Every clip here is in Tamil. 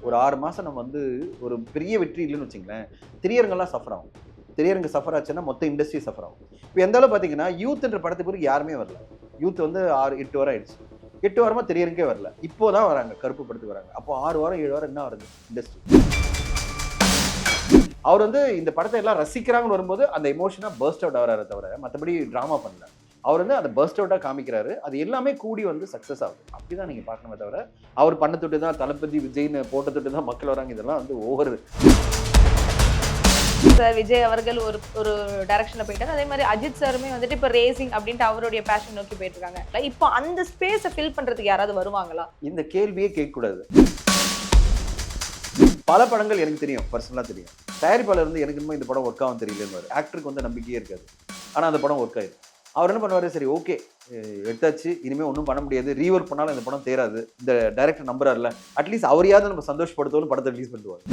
ஒரு 6 மாசம் நம்ம வந்து ஒரு பெரிய வெற்றி இல்லைன்னு வச்சுங்களேன், திரையரங்கெல்லாம் சஃபர் ஆகும். திரையரங்கு சஃபர் ஆச்சுன்னா மொத்த இண்டஸ்ட்ரி சஃபர் ஆகும். இப்போ எந்த அளவு பார்த்தீங்கன்னா, யூத்ன்ற படத்துக்கு பிறகு யாருமே வரல. யூத் வந்து 6, 8 வாரம் ஆயிடுச்சு. 8 வாரமா திரையரங்கே வரல. இப்போ தான் வராங்க. கருப்பு படத்துக்கு வராங்க. அப்போ 6 வாரம் 7 வாரம் என்ன வருது இண்டஸ்ட்ரி? அவர் வந்து இந்த படத்தை எல்லாம் ரசிக்கிறாங்கன்னு வரும்போது அந்த எமோஷனா பர்ஸ்ட் அவுட் ஆகிறாரே தவிர மற்றபடி டிராமா பண்ணல. அவர் வந்து அதை பர்ஸ்ட் அவுட்டாக காமிக்கிறாரு. அது எல்லாமே கூடி வந்து சக்ஸஸ் ஆகுது. அப்படிதான் நீங்க பார்க்கணுமே தவிர அவர் பண்ண தொட்டு தான் தளபதி விஜய்னு போட்ட தொட்டு தான் மக்கள் வராங்க. இதெல்லாம் வந்து ஓவர். சார் விஜய் அவர்கள் ஒரு ஒரு டைரக்ஷன்ல போயிட்டாரு. அதே மாதிரி அஜித் சாருமே வந்துட்டு இப்போ ரேசிங் அப்படின்ட்டு அவருடைய பேஷன் நோக்கி போயிட்டு இருக்காங்க. இப்போ அந்த ஸ்பேஸை ஃபில் பண்றதுக்கு யாராவது வருவாங்களா? இந்த கேள்வியே கேட்கக்கூடாது. பல படங்கள் எனக்கு தெரியும், பர்சனலாக தெரியும். தயாரிப்பாளர் வந்து எனக்கு இன்னும் இந்த படம் ஒர்க் ஆகும் தெரியலன்னு ஆக்டருக்கு வந்து நம்பிக்கையே இருக்காது. ஆனால் அந்த படம் ஒர்க் ஆயிடும். அவர் என்ன பண்ணுவார், சரி ஓகே எடுத்தாச்சு, இனிமேல் ஒன்றும் பண்ண முடியாது, ரீஒர்க் பண்ணாலும் இந்த படம் தேராது, இந்த டைரக்டர் நம்புறாருல, அட்லீஸ்ட் அவரையாவது நம்ம சந்தோஷப்படுத்தவும் படத்தை ரிலீஸ் பண்ணுவார்.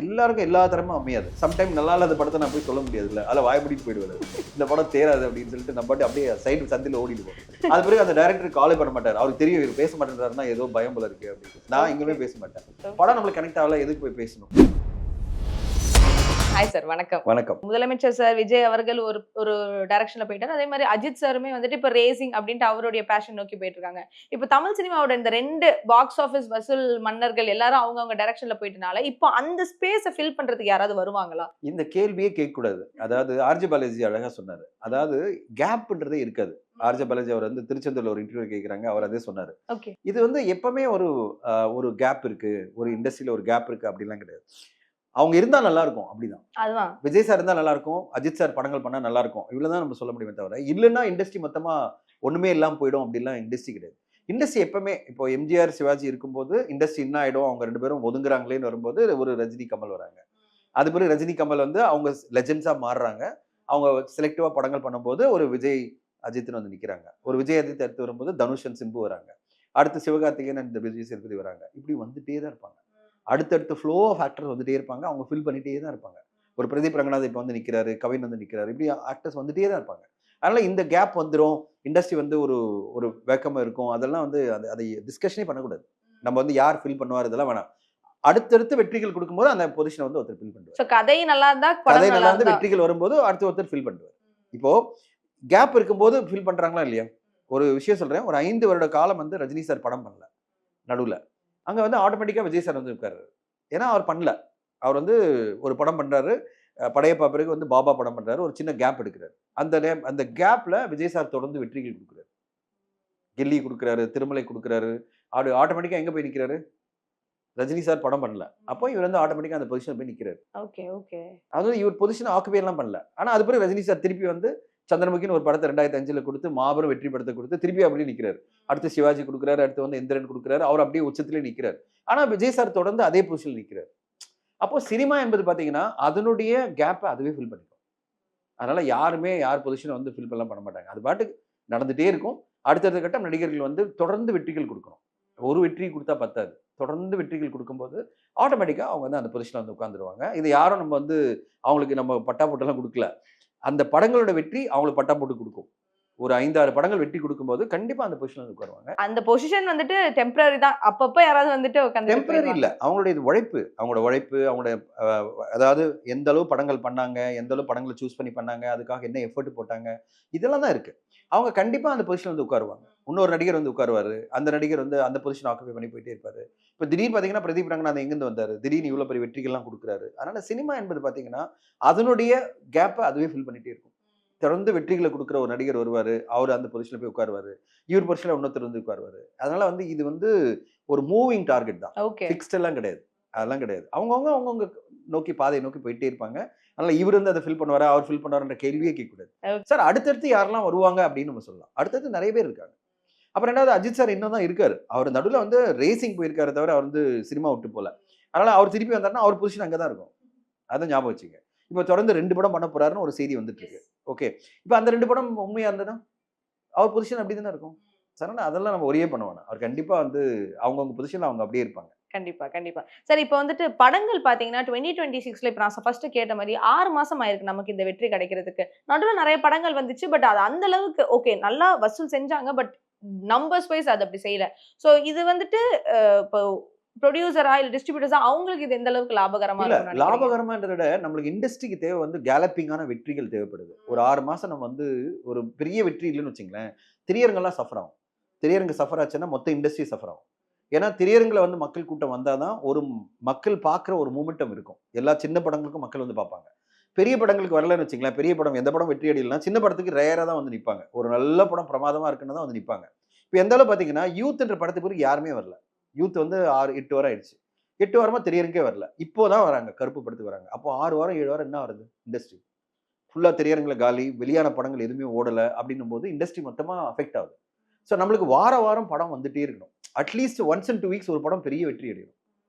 எல்லாருக்கும் எல்லா தரமும் அமையாது. சம்டைம் நல்லா இல்லாத படத்தை நான் போய் சொல்ல முடியாது இல்லை, அதில் வாய்ப்பிடிட்டு போயிடுவாரு, இந்த படம் தேராது அப்படின்னு சொல்லிட்டு நம்ம பாட்டு அப்படியே சைடு சந்தில் ஓடிடுவோம். அது பிறகு அந்த டைரக்டர் காலே பண்ண மாட்டார். அவருக்கு தெரியும் இவர் பேச மாட்டேன்றாருன்னா ஏதோ பயம் போல இருக்கு அப்படின்னு. நான் எங்கேயுமே பேச மாட்டேன். படம் நம்மளுக்கு கனெக்ட் ஆகல, எதுக்கு போய் பேசணும்? ஹாய் சார், வணக்கம். வணக்கம். முதலமைச்சர் சார் விஜய் அவர்கள் ஒரு ஒரு டைரக்ஷன்ல போயிட்டாரு. அதே மாதிரி அஜித் சாருமே வந்துட்டு இப்போ ரேசிங் அப்படின்ட்டு அவருடைய பேஷன் நோக்கி போயிட்டு இருக்காங்க. இப்போ தமிழ் சினிமாவோட இந்த 2 பாக்ஸ் ஆஃபீஸ் வசூல் மன்னர்கள் எல்லாரும் அவங்கவுங்க டைரக்ஷன்ல போயிட்டனால இப்போ அந்த ஸ்பேஸை ஃபில் பண்றதுக்கு யாராவது வருவாங்களா? இந்த கேள்வியே கேட்கக்கூடாது. அதாவது ஆர்ஜே பாலாஜி அழகா சொன்னாரு. அதாவது கேப்ன்றதே இருக்காது. ஆர்ஜே பாலாஜி அவர் வந்து திருச்செந்தூர்ல ஒரு இன்டர்வியூ கேட்குறாங்க, அவர் அதே சொன்னாரு. இது வந்து எப்பவுமே ஒரு கேப் இருக்கு, ஒரு இண்டஸ்ட்ரியில ஒரு கேப் இருக்கு அப்படிலாம் கிடையாது. அவங்க இருந்தா நல்லா இருக்கும், அப்படிதான். அதுதான் விஜய் சார் இருந்தா நல்லா இருக்கும், அஜித் சார் படங்கள் பண்ணா நல்லா இருக்கும், இவ்வளவுதான் நம்ம சொல்ல முடியுமே தவிர இல்லைன்னா இண்டஸ்ட்ரி மொத்தமா ஒண்ணுமே இல்லாம போயிடும் அப்படிலாம் இண்டஸ்ட்ரி கிடையாது. இண்டஸ்ட்ரி எப்பவுமே இப்போ எம்ஜிஆர் சிவாஜி இருக்கும்போது இண்டஸ்ட்ரி என்ன ஆயிடும், அவங்க 2 பேரும் ஒதுங்குறாங்களேன்னு வரும்போது ஒரு ரஜினி கமல் வராங்க. அது பிறகு ரஜினி கமல் வந்து அவங்க லெஜெண்ட்ஸா மாறுறாங்க. அவங்க செலக்டிவா படங்கள் பண்ணும்போது ஒரு விஜய் அஜித்னு வந்து நிக்கிறாங்க. ஒரு விஜய் அஜித் அடுத்து வரும்போது தனுஷ் அண்ட் சிம்பு வராங்க. அடுத்து சிவகார்த்திகேயன் அண்ட் விஜய் சேதுபதி வராங்க. இப்படி வந்துட்டே தான் இருப்பாங்க. அடுத்தடுத்து ஃப்ளோ ஆஃப் ஆக்டர்ஸ் வந்துட்டே இருப்பாங்க. அவங்க ஃபில் பண்ணிட்டே தான் இருப்பாங்க. ஒரு பிரதீப் ரங்கநாத் இப்போ வந்து நிற்கிறாரு, கவின் வந்து நிற்கிறாரு, இப்படி ஆக்டர்ஸ் வந்துட்டே தான் இருப்பாங்க. அதனால இந்த கேப் வந்துடும், இண்டஸ்ட்ரி வந்து ஒரு ஒரு வேக்கமாக இருக்கும். அதெல்லாம் வந்து அதை டிஸ்கஷனே பண்ணக்கூடாது. நம்ம வந்து யார் ஃபில் பண்ணுவார் இதெல்லாம் வேணாம். அடுத்தடுத்து வெற்றிகள் கொடுக்கும்போது அந்த பொசிஷனை வந்து ஒருத்தர் ஃபில் பண்ணுவார். கதை நல்லா இருந்தா கதை நல்லா இருந்து வெற்றிகள் வரும்போது அடுத்து ஒருத்தர் ஃபில் பண்ணுவார். இப்போ கேப் இருக்கும்போது ஃபில் பண்றாங்களா இல்லையா? ஒரு விஷயம் சொல்றேன். ஒரு 5 வருட காலம் வந்து ரஜினி சார் படம் பண்ணல நடுவில். அங்கே வந்து ஆட்டோமேட்டிக்காக விஜய் சார் வந்து இருக்காரு. ஏன்னா அவர் பண்ணல. அவர் வந்து ஒரு படம் பண்ணுறாரு, படையப்பா பிறகு வந்து பாபா படம் பண்ணுறாரு, ஒரு சின்ன கேப் எடுக்கிறாரு. அந்த கேப்பில் விஜய் சார் தொடர்ந்து வெற்றிகள் கொடுக்குறாரு. கில்லி கொடுக்குறாரு, திருமலை கொடுக்குறாரு. ஆட்டோமேட்டிக்காக எங்கே போய் நிற்கிறாரு? ரஜினி சார் படம் பண்ணல. அப்போ இவர் வந்து ஆட்டோமேட்டிக்காக அந்த பொசிஷன் போய் நிற்கிறாரு. அதாவது இவர் பொசிஷன் ஆக்குபை எல்லாம் பண்ணல. ஆனால் அது பிறகு ரஜினி சார் திருப்பி வந்து சந்திரமுகின்னு ஒரு படத்தை 2005 கொடுத்து மாபெரும் வெற்றி படத்தை கொடுத்து திருப்பி அப்படியே நிற்கிறாரு. அடுத்து சிவாஜி கொடுக்குறாரு, அடுத்து வந்து எந்திரன் கொடுக்குறாரு. அவர் அப்படியே உச்சத்திலே நிற்கிறார். ஆனால் விஜய் சார் தொடர்ந்து அதே பொசிஷனில் நிற்கிறார். அப்போ சினிமா என்பது பார்த்தீங்கன்னா அதனுடைய கேப்பை அதுவே ஃபில் பண்ணிக்கும். அதனால யாருமே யார் பொசிஷனை வந்து ஃபில் பண்ண மாட்டாங்க. அது பாட்டுக்கு நடந்துகிட்டே இருக்கும். அடுத்தடுத்த கட்டம் நடிகர்கள் வந்து தொடர்ந்து வெற்றிகள் கொடுக்கணும். ஒரு வெற்றி கொடுத்தா பத்தாது. தொடர்ந்து வெற்றிகள் கொடுக்கும்போது ஆட்டோமேட்டிக்காக அவங்க வந்து அந்த பொசிஷனில் வந்து உட்காந்துருவாங்க. இது யாரும் நம்ம வந்து அவங்களுக்கு நம்ம பட்டா போட்டெல்லாம் கொடுக்கல. அந்த படங்களோட வெற்றி அவங்களுக்கு பட்டா போட்டு கொடுக்கும். ஒரு 5-6 படங்கள் வெற்றி கொடுக்கும்போது கண்டிப்பா அந்த பொசிஷன்ல உட்காருவாங்க. அந்த பொசிஷன் வந்துட்டு டெம்பரரி தான். அப்பப்ப யாராவது வந்துட்டு உட்கார்ந்து டெம்பரரி இல்ல. அவங்களுடைய உழைப்பு, அவங்களுடைய அதாவது எந்த அளவு படங்கள் பண்ணாங்க, எந்த அளவு படங்களை சூஸ் பண்ணி பண்ணாங்க, அதுக்காக என்ன எஃபர்ட் போட்டாங்க, இதெல்லாம் தான் இருக்கு. அவங்க கண்டிப்பா அந்த பொசிஷன்ல வந்து உட்காருவாங்க. இன்னொரு நடிகர் வந்து உட்காருவாரு. அந்த நடிகர் வந்து அந்த பொசிஷன் ஆக்குபை பண்ணி போயிட்டே இருப்பாரு. இப்போ திடீர்னு பாத்தீங்கன்னா பிரதீப் ரங்கநாத் எங்கிருந்து வந்தாரு, திடீர்னு இவ்வளவு பெரிய வெற்றிகள்லாம் கொடுக்குறாரு. அதனால சினிமா என்பது பாத்தீங்கன்னா அதனுடைய கேப்பை அதுவே ஃபில் பண்ணிட்டே இருக்கும். தொடர்ந்து வெற்றிகளை கொடுக்குற ஒரு நடிகர் வருவாரு, அவர் அந்த பொசிஷன்ல போய் உட்காருவாரு, இவர் பொசிஷன்ல இன்னொருத்தர் வந்து உட்காருவாரு. அதனால வந்து இது வந்து ஒரு மூவிங் டார்கெட் தான், ஃபிக்ஸ்ட் எல்லாம் கிடையாது. அதெல்லாம் கிடையாது. அவங்கவுங்க நோக்கி பாதையை நோக்கி போயிட்டே இருப்பாங்க. அதனால இவர் வந்து அதை ஃபில் பண்ணுவாரா, அவர் ஃபில் பண்ணுவாருன்ற கேள்வியே கேட்கக்கூடாது. சார் அடுத்தடுத்து யாரெல்லாம் வருவாங்க அப்படின்னு நம்ம சொல்லலாம். அடுத்தடுத்து நிறைய பேர் இருக்காங்க. அப்புறம் ரெண்டாவது அஜித் சார் இன்னும் தான் இருக்காரு. அவர் நடுவில் வந்து ரேசிங் போயிருக்காரு தவிர அவர் வந்து சினிமா விட்டு போல. அதனால அவர் திருப்பி வந்தாருன்னா அவர் பொசிஷன் அங்கே தான் இருக்கும். அதை ஞாபகம் வச்சுங்க. இப்போ தொடர்ந்து 2 படம் பண்ண போறாருன்னு ஒரு செய்தி வந்துட்டு இருக்கு. ஓகே, இப்போ அந்த 2 படம் உண்மையா இருந்ததுன்னா அவர் பொசிஷன் அப்படி தானே இருக்கும். சார் அதெல்லாம் நம்ம ஒரே பண்ணுவாங்க. அவர் கண்டிப்பா வந்து அவங்கவுங்க பொசிஷன்ல அவங்க அப்படியே இருப்பாங்க. கண்டிப்பா சார். இப்போ வந்துட்டு படங்கள் பாத்தீங்கன்னா 2026ல இப்போ நான் ஃபர்ஸ்ட் கேட்ட மாதிரி 6 மாசம் ஆயிருக்கு நமக்கு இந்த வெற்றி கிடைக்கிறதுக்கு. நடுவில் நிறைய படங்கள் வந்துச்சு. பட் அது அந்த அளவுக்கு ஓகே நல்லா வசூல் செஞ்சாங்க. பட் நம்பர்ஸ் வைஸ் அது அப்படி செய்யல. சோ இது வந்துட்டு இப்போ ப்ரொடியூசரா இல்ல டிஸ்ட்ரிபியூட்டர்ஸா அவங்களுக்கு இது எந்த அளவுக்கு லாபகரமா இல்ல இருக்கும்னு நினைக்கிறீங்க? லாபகரமான்றத விட நம்மளுக்கு இண்டஸ்ட்ரிக்கு தேவை வந்து கேலப்பிங்கான வெற்றிகள் தேவைப்படுது. ஒரு 6 மாசம் நம்ம வந்து ஒரு பெரிய வெற்றி இல்லைன்னு வச்சுங்களேன், திரையரங்கெல்லாம் சஃபர் ஆகும். திரையரங்கு சஃபர் ஆச்சுன்னா மொத்த இண்டஸ்ட்ரி சஃபர் ஆகும். ஏன்னா திரையரங்குல வந்து மக்கள் கூட்டம் வந்தா தான் ஒரு மக்கள் பார்க்குற ஒரு மூமெண்டம் இருக்கும். எல்லா சின்ன படங்களுக்கும் மக்கள் வந்து பார்ப்பாங்க. பெரிய படங்களுக்கு வரலன்னு வச்சுங்களேன், பெரிய படம் எந்த படம் வெற்றி அடையலன்னா, சின்ன படத்துக்கு ரேரா தான் வந்து நிப்பாங்க. ஒரு நல்ல படம் பிரமாதமா இருக்குன்னு தான் வந்து நிப்பாங்க. இப்ப எந்த அளவு பார்த்தீங்கன்னா, யூத்ன்ற படத்துக்கு பிறகு யாருமே வரல. யூத் வந்து 6, 8 வாரம் ஆயிடுச்சு. 8 வாரமா திரையரங்கே வரல. இப்போ தான் வராங்க. கருப்பு படத்துக்கு வராங்க. அப்போ 6 வாரம், 7 வாரம் என்ன வருது இண்டஸ்ட்ரி? ஃபுல்லா திரையரங்குல காலி, வெளியான படங்கள் எதுவுமே ஓடல அப்படின்னும்போது இண்டஸ்ட்ரி மொத்தமா அஃபெக்ட் ஆகுது. ஸோ நம்மளுக்கு வாரம் படம் வந்துட்டே இருக்கணும். அட்லீஸ்ட் ஒன்ஸ் இன் 2 வீக்ஸ் ஒரு படம் பெரிய வெற்றி அடையணும்.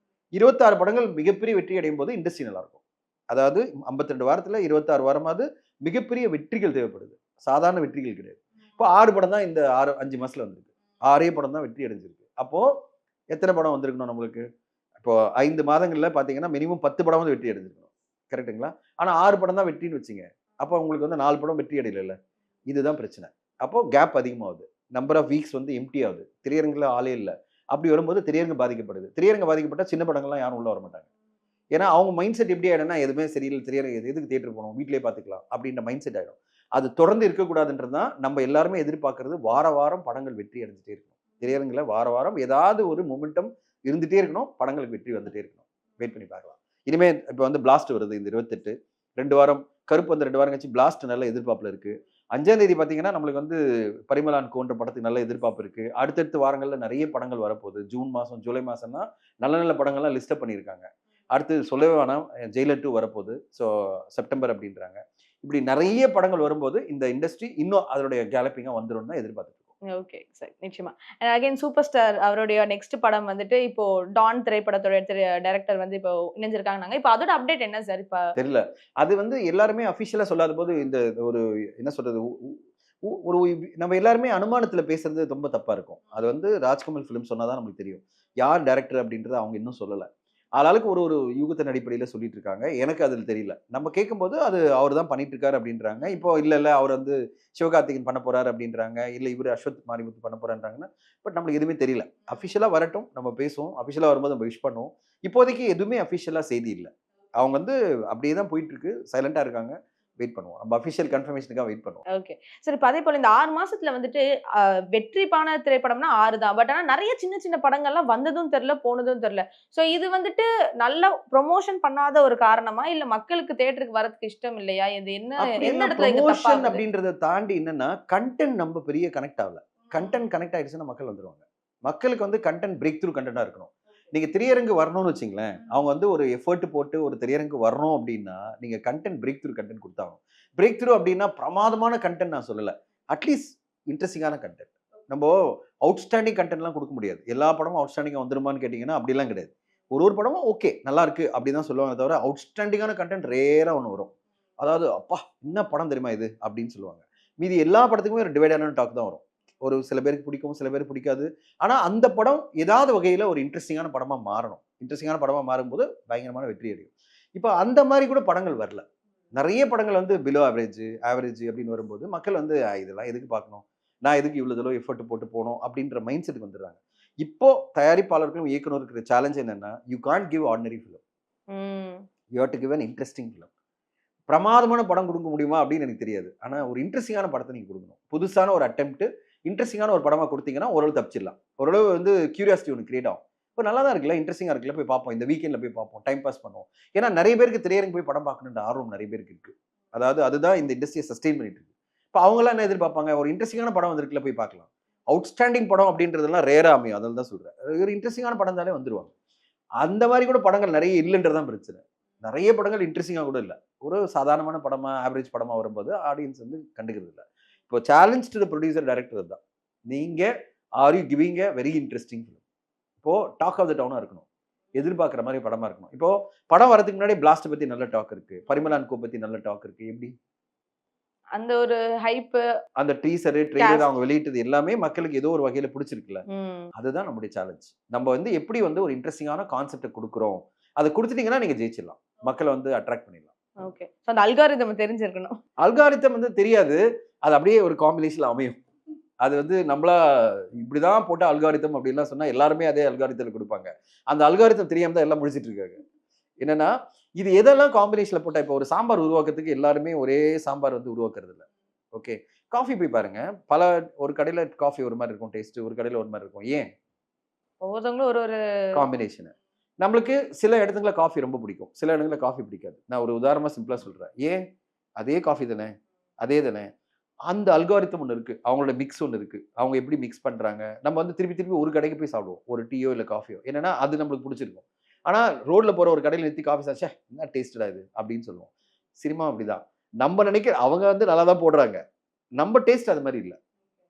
26 படங்கள் மிகப்பெரிய வெற்றி அடையும் போது இண்டஸ்ட்ரி நல்லா இருக்கும். அதாவது 52 வாரத்துல 26 வாரமாவது மிகப்பெரிய வெற்றிகள் தேவைப்படுது. சாதாரண வெற்றிகள் கிடையாது. இப்போ 6 படம் தான் இந்த 5 மாசத்துல வந்திருக்கு. 6 படம் தான் வெற்றி அடைஞ்சிருக்கு. அப்போ எத்தனை படம் வந்திருக்கணும் நம்மளுக்கு? இப்போ 5 மாதங்கள்ல பார்த்தீங்கன்னா, மினிமம் 10 படமாவது வெற்றி அடைஞ்சிருக்கணும். கரெக்ட்டுங்களா? ஆனா 6 படம் தான் வெற்றின்னு வச்சுங்க. அப்போ உங்களுக்கு வந்து 4 படம் வெற்றி அடையலைல்ல. இதுதான் பிரச்சனை. அப்போ கேப் அதிகமாகுது. நம்பர் ஆஃப் வீக்ஸ் வந்து எம்ப்டி ஆகுது. திரையரங்குல ஆளே இல்ல. அப்படி வரும்போது திரையரங்கு பாதிக்கப்படுது. திரையரங்கு பாதிக்கப்பட்டா சின்ன படங்கள்லாம் யாரும் உள்ள வரமாட்டாங்க. ஏன்னா அவங்க மைண்ட் செட் எப்படி ஆயிடும்னா, எதுவுமே சரியில்ல திரையரங்கு எதுக்கு தியேட்டர் போணும்? வீட்லயே பார்த்துக்கலாம். அப்படின்ற மைண்ட் செட் ஆயிடும். அது தொடர்ந்து இருக்கக்கூடாதுன்றது தான் நம்ம எல்லாருமே எதிர்பார்க்கிறது. வாரம் படங்கள் வெற்றி அடைஞ்சுட்டே இருக்கணும். திரையரங்குல வாரம் ஏதாவது ஒரு மொமெண்டம் இருந்துட்டே இருக்கணும். படங்களுக்கு வெற்றி வந்துட்டே இருக்கணும். வெயிட் பண்ணி பார்க்கலாம். இனிமே இப்ப வந்து பிளாஸ்ட் வருது இந்த 28. 2 வாரம் கருப்பு வந்து 2 வாரம் கழிச்சு பிளாஸ்ட் நல்ல எதிர்பார்ப்புல இருக்கு. 5ஆம் தேதி பார்த்தீங்கன்னா, நம்மளுக்கு வந்து பரிமளான் கோன்ற படத்துக்கு நல்ல எதிர்பார்ப்பு இருக்கு. அடுத்தடுத்த வாரங்கள்ல நெறைய படங்கள் வரப்போகுது. ஜூன் மாசம், ஜூலை மாசம்னா நல்ல படங்கள்லாம் லிஸ்ட் அப் பண்ணியிருக்காங்க. அடுத்து சொல்லவே வேணாம் ஜெயிலர் 2 வரப்போகுது. ஸோ செப்டம்பர் அப்படின்றாங்க. இப்படி நெறைய படங்கள் வரும்போது இந்த இண்டஸ்ட்ரி இன்னும் அதனுடைய கேலப்பிங்கா வந்துரும்னு தான் எதிர்பார்த்துட்டு இருக்கோம். ஓகே. சரி. நிச்சயமா. அகைன் சூப்பர் ஸ்டார் அவருடைய நெக்ஸ்ட் படம் வந்துட்டு இப்போ டான் திரைப்படத்தோட டைரக்டர் வந்து இப்போ இணைஞ்சிருக்காங்கன்னாங்க. இப்போ அதோட அப்டேட் என்ன சார்? இப்ப தெரியல. அது வந்து எல்லாருமே அஃபிஷியலா சொல்லாதபோது இந்த ஒரு என்ன சொல்றது? ஒரு நம்ம எல்லாருமே அனுமானத்துல பேசுறது ரொம்ப தப்பா இருக்கும். அது வந்து ராஜ்கமல் ஃபிலிம் சொன்னா தான் நமக்கு தெரியும். யார் டைரக்டர் அப்படின்றத அவங்க இன்னும் சொல்லல. ஆளாளுக்கு ஒரு யூகத்தின் அடிப்படையில சொல்லிட்டு இருக்காங்க. எனக்கு அதில தெரியல. நம்ம கேட்கும்போது அது அவர் தான் பண்ணிட்டு இருக்காரு அப்படின்றாங்க. இப்போ இல்ல அவர் வந்து சிவகார்த்திகேயன் பண்ண போறாரு அப்படின்றாங்க. இல்ல இவரு அஸ்வத் மாரிமுத்து பண்ண போறான்றாங்கன்னா, பட் நம்மளுக்கு எதுவுமே தெரியல. அஃபிஷியலா வரட்டும். நம்ம பேசுவோம். அஃபிஷியலா வரும்போது நம்ம விஷ் பண்ணுவோம். இப்போதைக்கு எதுவுமே அஃபிஷியலா செய்தி இல்ல. அவங்க வந்து அப்படியே தான் போயிட்டு இருக்கு. சைலன்ட்டா இருக்காங்க. வெயிட் பண்ணுவோம். நம்ம அஃபிஷியல் கன்ஃபர்மேஷனுக்காக வெயிட் பண்ணுவோம். ஓகே. சரி இப்ப அதே போல இந்த 6 மாசத்துல வந்துட்டு வெற்றிப்பான திரைப்படம்னா 6 தான். பட் ஆனா நெறைய சின்ன படங்கள்லாம் வந்ததும் தெரியல, போனதும் தெரியல. சோ இது வந்துட்டு நல்ல ப்ரமோஷன் பண்ணாத ஒரு காரணமா? இல்ல மக்களுக்கு தியேட்டருக்கு வரதுக்கு இஷ்டம் இல்லையா? இது என்ன அப்படி எந்த என்ன இடத்துல இங்க ப்ரமோஷன் தப்பாகுது? அப்படின்றத தாண்டி என்னன்னா, கன்டென்ட் நம்ம பெரிய கனெக்ட் ஆகல. கன்டென்ட் கனெக்ட் ஆயிடுச்சுன்னா மக்கள் வந்துருவாங்க. மக்களுக்கு வந்து கன்டென்ட் பிரேக் த்ரூ கன்டென்ட்டா இருக்கணும். நீங்க திரையரங்கு வரணும்னு வச்சுங்களேன், அவங்க வந்து ஒரு எஃபோர்ட் போட்டு ஒரு திரையரங்கு வரணும் அப்படின்னா, நீங்க கன்டென்ட் பிரேக் த்ரூ கன்டென்ட் குடுத்தாகணும். பிரேக் த்ரூ அப்படின்னா பிரமாதமான கன்டென்ட் நான் சொல்லல. அட்லீஸ்ட் இன்ட்ரஸ்டிங்கான கன்டென்ட். நம்போ அவுட்ஸ்டாண்டிங் கன்டென்ட்லாம் குடுக்க முடியாது. எல்லா படமும் அவுட்ஸ்டாண்டிங்கா வந்துருமான்னு கேட்டீங்கன்னா, அப்படிலாம் கிடையாது. ஒரு படமும் ஓகே நல்லா இருக்கு அப்படின்னு தான் சொல்லுவாங்க தவிர, அவுட்ஸ்டாண்டிங்கான கன்டென்ட் ரேரா ஒண்ணு வரும். அதாவது அப்பா! என்ன படம் தெரியுமா இது? அப்படின்னு சொல்லுவாங்க. மீதி எல்லா படத்துக்குமே ஒரு டிவைடான டாக் தான் வரும். ஒரு சில பேருக்கு பிடிக்கும், சில பேருக்கு பிடிக்காது. ஆனா அந்த படம் ஏதாவது வகையில ஒரு இன்ட்ரஸ்டிங்கான படமா மாறணும். இன்ட்ரஸ்டிங்கான படமா மாறும்போது பயங்கரமான வெற்றி அடையும். இப்ப அந்த மாரி கூட படங்கள் வரல. நெறைய படங்கள் வந்து பிலோ ஆவரேஜ் அப்படின்னு வரும்போது மக்கள் வந்து இதெல்லாம் எதுக்கு பார்க்கணும்? நான் எதுக்கு இவ்வளவு தூரம் எஃபோர்ட் போட்டு போணும்? அப்படின்ற மைண்ட் செட்க்கு வந்துடுறாங்க. இப்போ தயாரிப்பாளர்களும் இயக்குனருக்கும் இருக்கிற சேலஞ்ச் என்னன்னா, you can't give ordinary film. Hmm. You have to give an interesting film. பிரமாதமான படம் குடுக்க முடியுமா அப்படின்னு எனக்கு தெரியாது. ஆனா ஒரு இன்ட்ரஸ்டிங்கான படத்த நீங்க குடுக்கணும். புதுசான ஒரு அட்டெம்ப்ட் இன்ட்ரஸ்டிங்கான ஒரு படமா குடுத்தீங்கன்னா, ஓரளவு தப்பிச்சிடலாம். ஓரளவு வந்து கியூரியாசிட்டி ஒண்ணு கிரியேட் ஆகும். இப்ப நல்லா தான் இருக்குல்ல, இன்ட்ரஸ்டிங்கா இருக்குல்ல, போய் பார்ப்போம். இந்த வீக்கெண்ட்ல போய் பார்ப்போம். டைம் பாஸ் பண்ணுவோம். ஏன்னா நெறைய பேருக்கு திரையரங்கு போய் படம் பார்க்கணுன்ற ஆர்வம் நெறைய பேருக்கு இருக்கு. அதாவது அதுதான் இந்த இண்டஸ்ட்ரிய சஸ்டெயின் பண்ணிட்டு இருக்கு. இப்ப அவங்கலாம் என்ன எதிர்பார்ப்பாங்க? ஒரு இன்ட்ரஸ்டிங்கான படம் வந்திருக்குல்ல போய் பார்க்கலாம். அவுட்ஸ்டாண்டிங் படம் அப்படின்றதெல்லாம் ரேரா அமையும். அதனால தான் சொல்றேன். ஒரு இன்ட்ரஸ்டிங்கான படம் இருந்தாலே வந்துருவாங்க. அந்த மாரி கூட படங்கள் நெறைய இல்லன்றது தான் பிரச்சனை. நெறைய படங்கள் இன்ட்ரஸ்டிங்கா கூட இல்ல. ஒரு சாதாரணமான படமா, ஆவரேஜ் படமா வரும்போது ஆடியன்ஸ் வந்து கண்டுக்கிறது இல்ல. இப்போ சேலஞ்ச் டூ தி புரொடியூசர், டைரக்டர் தான். நீங்க are you giving a very interesting film. இப்போ டாக் ஆஃப் தி டவுனா இருக்கணும். எதிர்பார்க்கிற மாரி படமா இருக்கணும். இப்போ படம் வரதுக்கு முன்னாடி பிளாஸ்ட் பத்தி நல்ல டாக் இருக்கு. பரிமளான் கோ பத்தி நல்ல டாக் இருக்கு. எப்படி? அந்த ஒரு ஹைப் அந்த டீசர், ட்ரெய்லர் காஸ்ட் அவங்க வெளியிட்டது எல்லாமே மக்களுக்கு ஏதோ ஒரு வகையில பிடிச்சிருக்குல்ல. ம். அதுதான் நம்முடைய சேலஞ்ச். நம்ம வந்து எப்படி வந்து ஒரு இன்ட்ரஸ்டிங்கான கான்செப்ட்ட குடுக்குறோம். அத குடுத்துட்டீங்கன்னா நீங்க ஜெயிச்சிடலாம். மக்கள வந்து அட்ராக்ட் பண்ணிடலாம். ஓகே. சோ அந்த அல்காரிதம் தெரிஞ்சிருக்கணும். அல்காரிதம் வந்து தெரியாது. அது அப்படியே ஒரு காம்பினேஷன்ல அமையும். அது வந்து நம்மளா இப்படிதான் போட்ட அல்காரிதம் அப்படின்லாம் சொன்னா எல்லாருமே அதே அல்காரிதத்தில் கொடுப்பாங்க. அந்த அல்காரிதம் தெரியாம தான் எல்லாம் முழிச்சிட்டு இருக்காங்க. என்னன்னா இது எதெல்லாம் காம்பினேஷன்ல போட்டா இப்போ ஒரு சாம்பார் உருவாக்குறதுக்கு எல்லாருமே ஒரே சாம்பார் வந்து உருவாக்குறது இல்ல. ஓகே. காஃபி போய் பாருங்க. பல ஒரு கடையில காஃபி ஒரு மாரி இருக்கும் டேஸ்ட். ஒரு கடையில ஒரு மாரி இருக்கும். ஏன்? ஒவ்வொருத்தவங்களும் ஒரு ஒரு காம்பினேஷன். நம்மளுக்கு சில இடத்துங்கள்ல காஃபி ரொம்ப பிடிக்கும். சில இடங்கள்ல காஃபி பிடிக்காது. நான் ஒரு உதாரணமா சிம்பிளா சொல்றேன். ஏன்? அதே காஃபி தானே. அதே தானே. அந்த அல்காரிதம் ஒண்ணு இருக்கு. அவங்களோட மிக்ஸ் ஒண்ணு இருக்கு. அவங்க எப்படி மிக்ஸ் பண்றாங்க. நம்ம வந்து திருப்பி திருப்பி ஒரு கடைக்கு போய் சாப்பிடுவோம். ஒரு டீயோ இல்ல காஃபியோ. என்னன்னா அது நம்மளுக்கு பிடிச்சிருக்கும். ஆனா ரோட்ல போற ஒரு கடையில நிறுத்தி காஃபி சாச்சே என்ன டேஸ்ட்டடா இது அப்படின்னு சொல்லுவோம். சினிமா அப்படிதான். நம்ம நினைக்கிற அவங்க வந்து நல்லா தான் போடுறாங்க. நம்ம டேஸ்ட் அது மாரி இல்ல.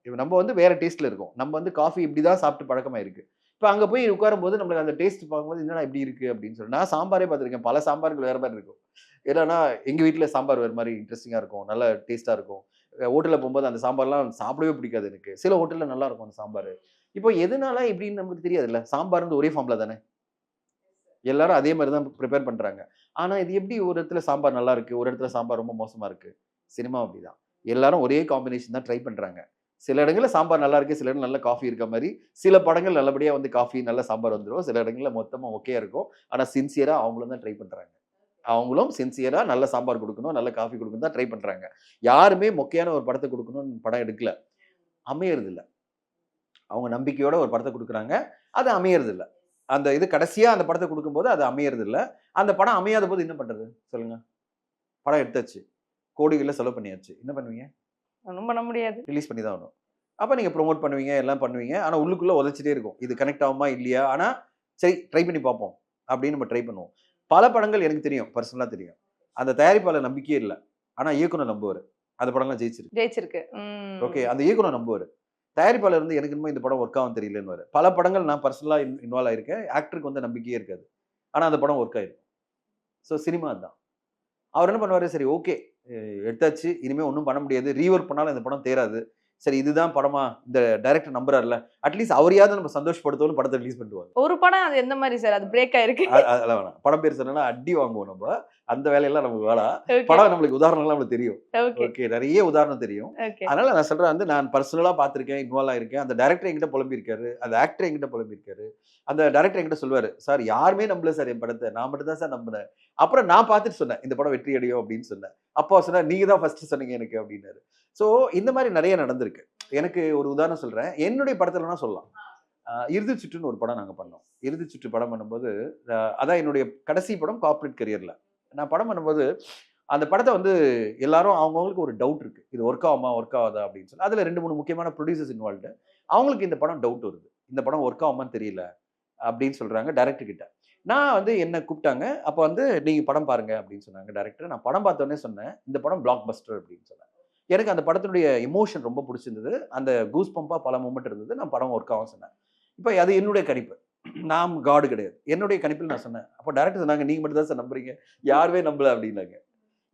இப்ப நம்ம வந்து வேற டேஸ்ட்ல இருக்கோம். நம்ம வந்து காஃபி இப்படி தான் சாப்பிட்டு பழக்கமாயிருக்கு. இப்ப அங்க போய் உட்காரும்போது நம்மளுக்கு அந்த டேஸ்ட் பார்க்கும்போது என்னடா இப்படி இருக்கு அப்படின்னு சொல்லி நான் சாம்பாரே பார்த்துருக்கேன். பல சாம்பார்கள் வேற மாரி இருக்கும். என்னன்னா எங்க வீட்ல சாம்பார் வேற மாரி இன்ட்ரஸ்டிங்கா இருக்கும். நல்ல டேஸ்ட்டா இருக்கும். ஹோட்டல்ல போம்போது அந்த சாம்பார்லாம் சாப்பிடவே பிடிக்காது எனக்கு. சில ஹோட்டல்ல நல்லா இருக்கும் அந்த சாம்பாரு. இப்போ எதனால இப்படின்னு நமக்கு தெரியாதுல்ல. சாம்பார் வந்து ஒரே ஃபார்முலா தானே. எல்லாரும் அதே மாரி தான் பிரிப்பேர் பண்றாங்க. ஆனா இது எப்படி ஒரு இடத்துல சாம்பார் நல்லா இருக்கு, ஒரு இடத்துல சாம்பார் ரொம்ப மோசமா இருக்கு. சினிமா அப்படிதான். எல்லாரும் ஒரே காம்பினேஷன் தான் ட்ரை பண்றாங்க. சில இடங்கள்ல சாம்பார் நல்லா இருக்கு, சில இடங்கள்ல நல்ல காஃபி இருக்க மாரி, சில படங்கள் நல்லபடியா வந்து காஃபி, நல்ல சாம்பார் வந்துரும். சில இடங்கள்ல மொத்தமா மொக்கையா இருக்கும். ஆனா சின்சியரா அவங்களும் தான் ட்ரை பண்றாங்க. அவங்களும் சின்சியரா நல்ல சாம்பார் குடுக்கணும், நல்ல காஃபி குடுக்கணும் தான் ட்ரை பண்றாங்க. யாருமே மொக்கையான ஒரு படத்த குடுக்கணும்னு படம் எடுக்கல. அமையறதில்ல. அவங்க நம்பிக்கையோட ஒரு படத்த குடுக்குறாங்க. அது அமையறதில்ல. அந்த இது கடைசியா அந்த படத்த குடுக்கும்போது அது அமையறதில்ல. அந்த படம் அமையாத போது என்ன பண்றது? சொல்லுங்க. படம் எடுத்தாச்சு. கோடிகள்ல செலவு பண்ணியாச்சு. என்ன பண்ணுவீங்க? ஒண்ணும் பண்ண முடியாது. ரிலீஸ் பண்ணி தான் ஆகணும். அப்ப நீங்க புரமோட் பண்ணுவீங்க, எல்லாம் பண்ணுவீங்க. ஆனா உள்ளுக்குள்ள உதைச்சிட்டே இருக்கும். இது கனெக்ட் ஆகுமா? இல்லையா? ஆனா சரி ட்ரை பண்ணி பார்ப்போம். அப்படின்னு நம்ம ட்ரை பண்ணுவோம். பல படங்கள் எனக்கு தெரியும். பெர்சனலா தெரியும். அந்த தயாரிப்பாளர் நம்பிக்கையே இல்ல. ஆனா இயக்குனர் நம்புவாரு. அந்த படம்லாம் ஜெயிச்சிருக்கு. ஜெயிச்சிருக்கு. ஓகே. அந்த இயக்குனர் நம்புவாரு. தயாரிப்பாளர் வந்து எனக்கு என்னமோ இந்த படம் ஒர்க் ஆகும் தெரியலன்னுவாரு. பல படங்கள் நான் பெர்சனலா இன்வால்வ் ஆயிருக்கேன். ஆக்டருக்கு வந்து நம்பிக்கையே இருக்காது. ஆனா அந்த படம் ஒர்க் ஆயிருக்கும். ஸோ சினிமா அதான். அவர் என்ன பண்ணுவாரு, சரி ஓகே எடுத்தாச்சு. இனிமே ஒண்ணும் பண்ண முடியாது. ரீவொர்க் பண்ணாலும் இந்த படம் தேறாது. சரி இதுதான் படமா? இந்த டைரக்டர் நம்புறார்ல. அட்லீஸ்ட் அவரையாவது நம்ம சந்தோஷப்படுத்தணும்னு படத்த ரிலீஸ் பண்ணிடுவாங்க. ஒரு படம் அது எந்த மாரி சார்? அது பிரேக் ஆயிருக்கு. அதெல்லாம் வேணாம். படம் பேர் சொன்னோம்னா அடி வாங்குவோம் நம்ம. அந்த வேலையெல்லாம் நமக்கு வேணாம். ஓகே. படம் நம்மளுக்கு உதாரணம்லாம் நம்மளுக்கு தெரியும். ஓகே. ஓகே. நெறைய உதாரணம் தெரியும். ஓகே. அதனால நான் சொல்றேன் வந்து நான் பெர்சனலா பார்த்திருக்கேன், இன்வால்வ் ஆயிருக்கேன். அந்த டைரக்டர் என்கிட்ட புலம்பியிருக்காரு. அந்த ஆக்டர் என்கிட்ட புலம்பியிருக்காரு. அந்த டைரக்டர் என்கிட்ட சொல்லுவாரு, "சார் யாருமே நம்பல சார் என் படத்த. நான் மட்டும் தான் சார் நம்புனேன்." அப்புறம் நான் பார்த்துட்டு சொன்னேன், "இந்த படம் வெற்றி அடையும்" அப்படின்னு சொன்னேன். அப்போ அவர் சொன்னாரு, "நீங்க தான் ஃபர்ஸ்ட் சொன்னீங்க எனக்கு" அப்படின்னாரு. ஸோ இந்த மாரி நெறைய நடந்திருக்கு. எனக்கு ஒரு உதாரணம் சொல்றேன். என்னுடைய படத்துலனா சொல்லலாம். இறுதிச் சுற்றுன்னு ஒரு படம் நாங்க பண்ணோம். இறுதிச் சுற்று படம் பண்ணும்போது, அதான் என்னுடைய கடைசி படம் கார்ப்பரேட் கரியர்ல. நான் படம் பண்ணும்போது, அந்த படத்த வந்து எல்லாரும் அவங்கவங்களுக்கு ஒரு டவுட் இருக்கு. இது ஒர்க் ஆகுமா? ஒர்க் ஆகாதா? அப்படின்னு சொல்லி. அதுல 2, 3 முக்கியமான புரொடியூசர்ஸ் இன்வால்வ்டு. அவங்களுக்கு இந்த படம் டவுட் வருது. இந்த படம் ஒர்க் ஆகுமான்னு தெரியல. அப்படின்னு சொல்றாங்க டைரக்டர் கிட்ட. நான் வந்து என்ன கூப்பிட்டாங்க. அப்ப வந்து நீங்க படம் பாருங்க அப்படின்னு சொன்னாங்க டைரக்டர். நான் படம் பார்த்த உடனே சொன்னேன், இந்த படம் பிளாக் பஸ்டர் அப்படின்னு சொன்னேன். எனக்கு அந்த படத்தினுடைய எமோஷன் ரொம்ப புடிச்சிருந்தது. அந்த கூஸ் பம்பா பல மொமெண்ட் இருந்தது. நான் படம் ஒர்க் ஆகும்னு சொன்னேன். இப்ப அது என்னுடைய கணிப்பு. நான் காட் கிடையாது. என்னுடைய கணிப்பில் நான் சொன்னேன். அப்ப டைரக்டர் சொன்னாங்க, "நீங்க மட்டும் தான் சார் நம்புறீங்க. யாருமே நம்பல" அப்படின்னாங்க.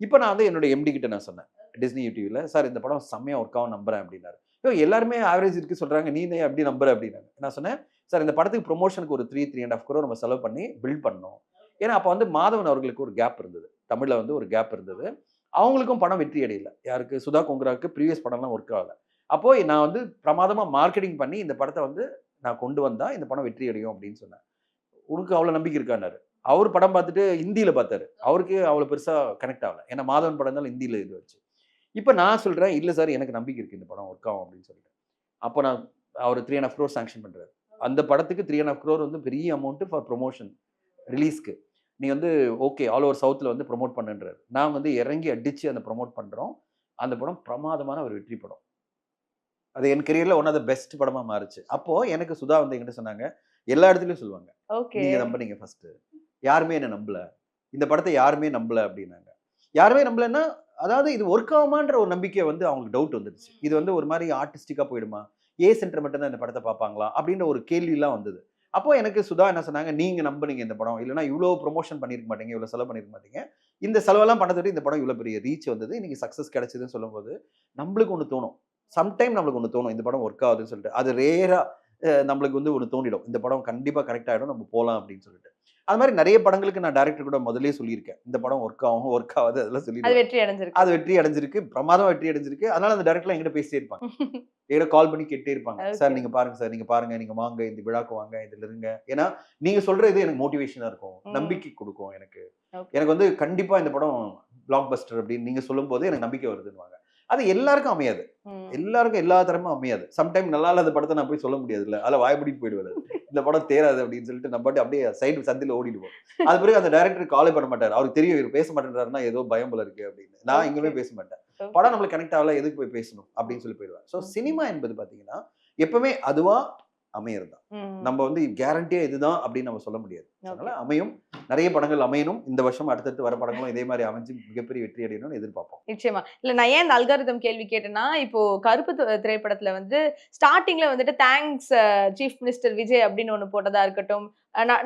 இப்ப நான் வந்து என்னுடைய எம்டி கிட்ட நான் சொன்னேன். டிஸ்னி டிவில, "சார் இந்த படம் செம்மையா ஒர்க் ஆகும் நம்புறேன்" அப்படின்னாரு. "யோ எல்லாருமே ஆவரேஜ் இருக்கு சொல்றாங்க. நீ என்ன எப்படி நம்புற?" அப்படின்னாங்க. நான் சொன்னேன், "சார் இந்த படத்துக்கு ப்ரமோஷனுக்கு ஒரு 3.5 crore நம்ம செலவு பண்ணி பில்ட் பண்ணோம்." ஏன்னா அப்ப வந்து மாதவன் அவர்களுக்கு ஒரு கேப் இருந்தது. தமிழ்ல வந்து ஒரு கேப் இருந்தது. அவங்களுக்கும் படம் வெற்றி அடையல. யாருக்கு? சுதா கொங்கராவுக்கு ப்ரீவியஸ் படம்லாம் ஒர்க் ஆகல. அப்போ நான் வந்து பிரமாதமா மார்க்கெட்டிங் பண்ணி இந்த படத்த வந்து நான் கொண்டு வந்தா இந்த படம் வெற்றி அடையும் அப்படின்னு சொன்னேன். "உனக்கு அவ்வளவு நம்பிக்கை இருக்கான்னாரு." அவரு படம் பார்த்துட்டு ஹிந்தியில பார்த்தாரு. அவருக்கு அவ்வளவு பெருசா கனெக்ட் ஆகல. ஏன்னா மாதவன் படம் தான் ஹிந்தியில இது வச்சு. இப்ப நான் சொல்றேன், "இல்ல சார் எனக்கு நம்பிக்கை இருக்கு இந்த படம் ஒர்க் ஆகும்" அப்படின்னு சொல்லிட்டு. அப்ப நான் அவரு 3.5 crore சாங்ஷன் பண்றாரு. அந்த படத்துக்கு 3.5 crore வந்து பெரிய அமௌண்ட் ஃபார் ப்ரமோஷன் ரிலீஸ்க்கு. நீ வந்து ஓகே ஆல் ஓவர் சவுத்ல வந்து ப்ரமோட் பண்ணுன்றாரு. நான் வந்து இறங்கி அடிச்சு அந்த ப்ரமோட் பண்றோம். அந்த படம் பிரமாதமான ஒரு வெற்றி படம். அது என் கரியர்ல ஒன் ஆஃப் த பெஸ்ட் படமா மாறுச்சு. அப்போ எனக்கு சுதா வந்து என்கிட்ட சொன்னாங்க, எல்லா இடத்துலயும் சொல்லுவாங்க. ஓகே. "நீங்க நம்புனீங்க ஃபர்ஸ்ட்டு. யாருமே என்ன நம்பல. இந்த படத்த யாருமே நம்பல" அப்படின்னாங்க. யாருமே நம்பலன்னா, அதாவது இது ஒர்க் ஆகுமான்ற ஒரு நம்பிக்கை வந்து அவங்களுக்கு டவுட் வந்துருச்சு. இது வந்து ஒரு மாரி ஆர்டிஸ்டிக்கா போயிடுமா? ஏ சென்டர் மட்டும் தான் இந்த படத்த பார்ப்பாங்களா? அப்படின்ற ஒரு கேள்விலாம் வந்தது. அப்போ எனக்கு சுதா என்ன சொன்னாங்க, "நீங்க நம்புனீங்க இந்த படம். இல்லன்னா இவ்ளோ புரமோஷன் பண்ணியிருக்க மாட்டீங்க. இவ்ளோ செலவு பண்ணியிருக்க மாட்டீங்க. இந்த செலவெல்லாம் பண்ணத விட இந்த படம் இவ்ளோ பெரிய ரீச் வந்தது. இன்னைக்கு சக்சஸ் கிடைச்சதுன்னு சொல்லும்போது, நம்மளுக்கு ஒண்ணு தோணும். சம்டைம் நம்மளுக்கு ஒண்ணு தோணும். இந்த படம் ஒர்க் ஆகுதுன்னு சொல்லிட்டு. அது ரேரா நம்மளுக்கு வந்து ஒன்று தோண்டிடும், இந்த படம் கண்டிப்பாக கரெக்ட் ஆகிடும், நம்ம போகலாம் அப்படின்னு சொல்லிட்டு. அது மாதிரி நிறைய படங்களுக்கு நான் டைரக்டர் கூட முதல்லயே சொல்லியிருக்கேன், இந்த படம் ஒர்க் ஆகும் ஒர்க் ஆகாது அதெல்லாம் அது சொல்லிடுவேன். வெற்றி அடைஞ்சிருக்கு. அது வெற்றி அடைஞ்சிருக்கு, பிரமாதமா வெற்றி அடைஞ்சிருக்கு. அதனால அந்த டைரக்டர்லாம் என்கிட்ட பேசிட்டே இருப்பாங்க, என்கிட்ட கால் பண்ணி கேட்டே இருப்பாங்க, சார் ஓகே. நீங்க பாருங்க சார், நீங்க பாருங்க, நீங்க வாங்க இந்த விழாக்கு வாங்க, இதுல இருங்க. ஏன்னா நீங்க சொல்ற இது எனக்கு மோட்டிவேஷனா இருக்கும், நம்பிக்கை கொடுக்கும் எனக்கு. ஓகே. எனக்கு வந்து கண்டிப்பா இந்த படம் பிளாக் பஸ்டர் அப்படின்னு நீங்க சொல்லும் போது எனக்கு நம்பிக்கை வருதுன்னுவாங்க. அது எல்லாருக்கும் அமையாது, எல்லாருக்கும் எல்லா தரமும் அமையாது. சம்டைம் நல்லா இல்லாத படத்தை நான் போய் சொல்ல முடியாது இல்ல, அதில் வாய்ப்பிடிட்டு போயிடுவாரு, இந்த படம் தேராது அப்படின்னு சொல்லிட்டு நம்ம பாட்டு அப்படியே சைடு சந்தில ஓடிடுவோம். அது பிறகு அந்த டைரக்டர் காலே பண்ண மாட்டார், அவருக்கு தெரியும் இவர் பேச மாட்டேன்றாருன்னா ஏதோ பயம் போல இருக்கு அப்படின்னு. நான் எங்கேயுமே பேச மாட்டேன், படம் நம்மளுக்கு கனெக்ட் ஆகல எதுக்கு போய் பேசணும் அப்படின்னு சொல்லி போயிடுவேன். ஸோ சினிமா என்பது பார்த்தீங்கன்னா எப்பவுமே அதுவா அமையறது தான். நம்ம வந்து கேரண்டியா இதுதான் அப்படின்னு நம்ம சொல்ல முடியாது. அதனால அமையும், நிறைய படங்கள் அமையணும். இந்த வருஷம் அடுத்தடுத்து வர படங்களும் இதே மாதிரி அமைஞ்சு மிகப்பெரிய வெற்றி அடையணும்னு எதிர்பார்ப்போம். நிச்சயமா. இல்ல நான் ஏன் இந்த அல்காரிதம் கேள்வி கேட்டேன்னா, இப்போ கருப்பு திரைப்படத்துல வந்து ஸ்டார்ட்டிங்ல வந்துட்டு தேங்க்ஸ் சீஃப் மினிஸ்டர் விஜய் அப்படின்னு ஒண்ணு போட்டதா இருக்கட்டும்.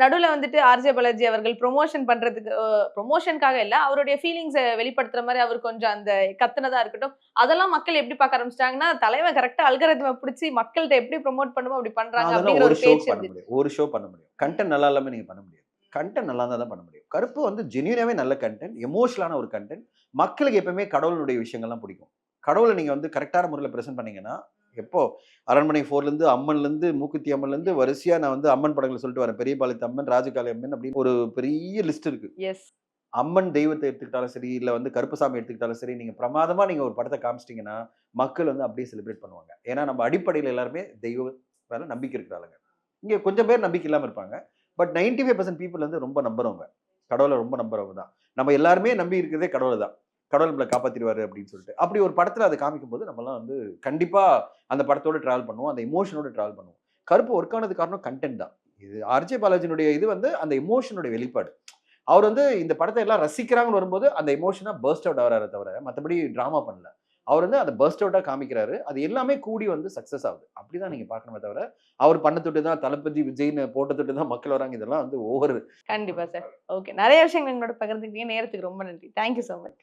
நடுவுல வந்துட்டு ஆர்ஜே பாலாஜி அவர்கள் ப்ரொமோஷன் பண்றதுக்கு ப்ரொமோஷனுக்காக இல்ல, அவருடைய ஃபீலிங்ஸ வெளிப்படுத்துற மாரி அவர் கொஞ்சம் அந்த கத்துனதா இருக்கட்டும். அதெல்லாம் மக்கள் எப்படி பார்க்க ஆரம்பிச்சிட்டாங்கன்னா, தலைவன் கரெக்ட்டா அல்காரிதம பிடிச்சு மக்கள்ட்ட எப்படி ப்ரமோட் பண்ணுமோ அப்படி பண்றாங்க அதெல்லாம் அப்படிங்கிற ஒரு ஒரு ஷோ பேச்சு பண்ண முடியும், ஒரு ஷோ பண்ண முடியும். கண்டென்ட் நல்லா இல்லாம நீங்க பண்ண முடியாது. கண்டென்ட் நல்லா இருந்தா தான் பண்ண முடியும். கருப்பு வந்து ஜென்யூனாவே நல்ல கண்டென்ட், எமோஷனலான ஒரு கண்டென்ட். மக்களுக்கு எப்பவுமே கடவுளுடைய விஷயங்கள்லாம் பிடிக்கும். கடவுளை நீங்க வந்து கரெக்டான முறையில் பிரசன்ட் பண்ணீங்கன்னா, எப்போ அரண்மனை 4லேருந்து அம்மன்லேருந்து மூக்குத்தி அம்மன்லேருந்து வரிசையா நான் வந்து அம்மன் படங்களை சொல்லிட்டு வரேன். பெரியபாளையத்து அம்மன், ராஜகாளி அம்மன் அப்படின்னு ஒரு பெரிய லிஸ்ட் இருக்கு. எஸ். அம்மன் தெய்வத்தை எடுத்துக்கிட்டாலும் சரி, இல்ல வந்து கருப்பசாமி எடுத்துக்கிட்டாலும் சரி, நீங்க பிரமாதமா நீங்க ஒரு படத்தை காமிச்சிட்டீங்கன்னா மக்கள் வந்து அப்படியே செலிப்ரேட் பண்ணுவாங்க. ஏன்னா நம்ம அடிப்படையில் எல்லாருமே தெய்வம் மேல நம்பிக்கை இருக்கிறாங்க. இங்க கொஞ்சம் பேர் நம்பிக்கை இல்லாம இருப்பாங்க. பட் 95% பீப்புள் வந்து ரொம்ப நம்புறவங்க, கடவுளை ரொம்ப நம்புறவங்க தான். நம்ம எல்லாருமே நம்பி இருக்கிறதே கடவுளை தான். கடவுள் நம்மளை காப்பாத்திடுவாரு அப்படின்னு சொல்லிட்டு அப்படி ஒரு படத்துல அதை காமிக்கும் போது நம்மலாம் வந்து கண்டிப்பா அந்த படத்தோட டிராவல் பண்ணுவோம், அந்த எமோஷனோட டிராவல் பண்ணுவோம். கருப்பு ஒர்க் ஆனது காரணம் கண்டென்ட் தான். இது ஆர்ஜே பாலாஜினுடைய இது வந்து அந்த எமோஷனுடைய வெளிப்பாடு. அவர் வந்து இந்த படத்தை எல்லாம் ரசிக்கிறாங்கன்னு வரும்போது அந்த எமோஷனா பர்ஸ்ட் அவுட் ஆகிறாரே தவிர மற்றபடி டிராமா பண்ணல. அவர் வந்து அதை பர்ஸ்ட் அவுட்டா காமிக்கிறாரு. அது எல்லாமே கூடி வந்து சக்சஸ் ஆகுது. அப்படிதான் நீங்க பார்க்கணுமே தவிர அவர் பண்ண தொட்டு தான் தளபதி விஜய்னு போட்ட தொட்டு தான் மக்கள் வராங்க, இதெல்லாம் வந்து ஓவர். கண்டிப்பா சார். ஓகே. நிறைய விஷயங்கள் எங்களோட பகிர்ந்துக்கிட்டீங்க. நேரத்துக்கு ரொம்ப நன்றி. Thank you so much.